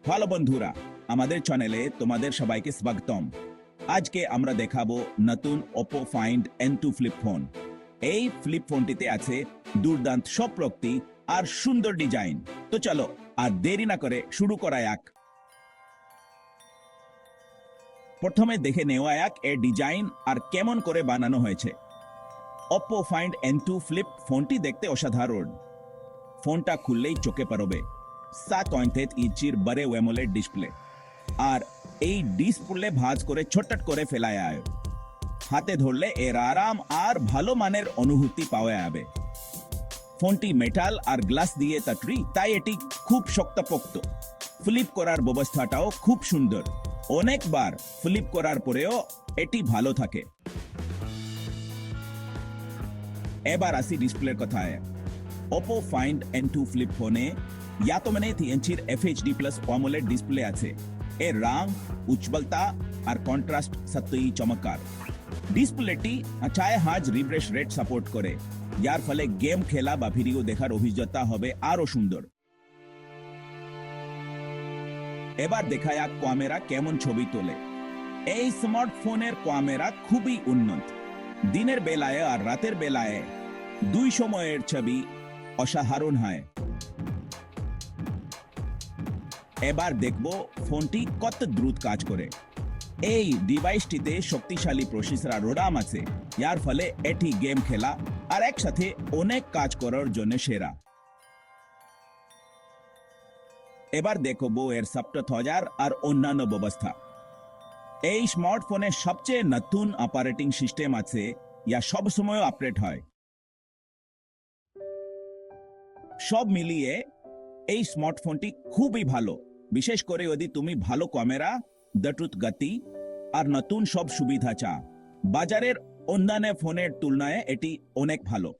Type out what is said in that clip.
Hello বন্ধুরা, আমাদের চ্যানেলে তোমাদের সবাইকে স্বাগতম। আজকে আমরা দেখাবো নতুন Oppo Find N2 flip phone. এই ফ্লিপ ফোনটিতে আছে দুর্দান্ত সব প্রযুক্তি আর সুন্দর ডিজাইন। তো চলো আর দেরি না করে শুরু করা যাক। প্রথমে দেখে নেওয়া যাক এর ডিজাইন আর কেমন করে বানানো হয়েছে। Oppo Find N2 ফ্লিপ ফোনটি দেখতে অসাধারণ। ফোনটা খুললেই চোখে পড়বে 7.3 ইঞ্চির বড় AMOLED ডিসপ্লে, আর এই ডিসপ্লে ভাঁজ করে ছোট করে ফেলা যায়। হাতে ধরলে এর আরাম আর ভালো মানের অনুভূতি পাওয়া যাবে। ফোনটি মেটাল আর গ্লাস দিয়ে তৈরি, তাই এটি খুব শক্তপোক্ত। ফ্লিপ করার ব্যবস্থাটাও খুব সুন্দর। অনেকবার ফ্লিপ করার পরেও এটি ভালো থাকে। এবার আসি ডিসপ্লের কথায়। Oppo Find N2 ফ্লিপ ফোনে 3 ইঞ্চির FHD+ AMOLED ডিসপ্লে আছে। এর রং, উজ্জ্বলতা আর কন্ট্রাস্ট সত্যিই চমৎকার। ডিসপ্লেটি 6000 রিফ্রেশ রেট সাপোর্ট করে, যার ফলে গেম খেলা বা ভিডিও দেখার অভিজ্ঞতা হবে আরো সুন্দর। এবার দেখা যাক ক্যামেরা কেমন ছবি তোলে। এই স্মার্টফোনের ক্যামেরা খুবই উন্নত। দিনের বেলায় আর রাতের বেলায় দুই সময়ের ছবি অসাধারণ হয়। এবার দেখব ফোনটি কত দ্রুত কাজ করে। এই ডিভাইসটিতে শক্তিশালী প্রসেসর আর RAM আছে, যার ফলে এটি গেম খেলা আর একসাথে অনেক কাজ করার জন্য সেরা। এবার দেখব এর সফটওয়্যার আর অন্যান্য ব্যবস্থা। এই স্মার্টফোনে সবচেয়ে নতুন অপারেটিং সিস্টেম আছে, যা সবসময় আপডেট হয়। সব মিলিয়ে এই স্মার্টফোনটি খুবই ভালো, বিশেষ করে যদি তুমি ভালো ক্যামেরা, দ্রুত গতি আর নতুন সব সুবিধা চাও। বাজারের অন্যান্য ফোনের তুলনায় এটি অনেক ভালো।